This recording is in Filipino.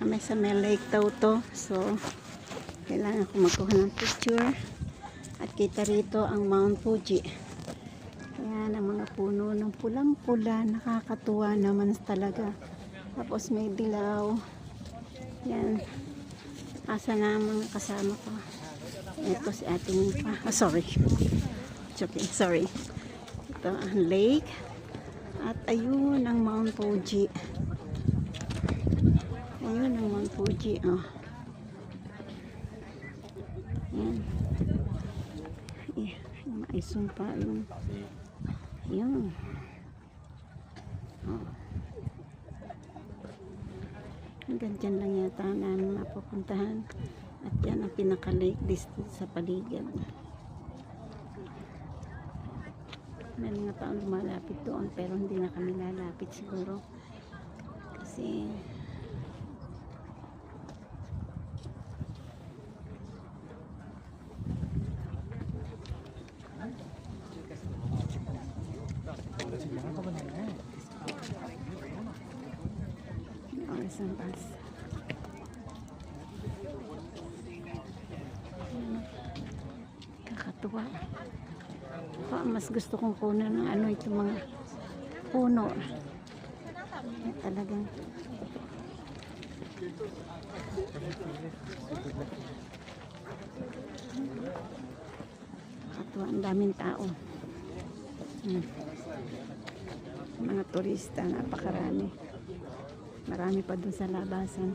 Kami sa may lake daw to. So, kailangan ko magkuha ng picture. At kita rito ang Mount Fuji. Ayan, ang mga puno ng pulang-pula. Nakakatuwa naman talaga. Tapos may dilaw. Yan. Asa na ang mga kasama ko. Ito si Ate Nipa. Ah, sorry. It's okay. Sorry. Ito ang lake. At ayun ang Mount Fuji. Ayun ang Mount Fuji. Oh. Yan. May sumpa yung yun. Oh. Hanggang dyan lang yata namin mapupuntahan. At yan ang pinaka-lake dito sa paligid. May mga taong lumalapit doon pero hindi na kami lalapit siguro. Kasi oras ng bus. Kakatuwa. Mas gusto kong kunan ng ano itong mga puno. Talagang kakatuwa, ang daming tao. Mga turista, napakarami. Marami pa dun sa labasan.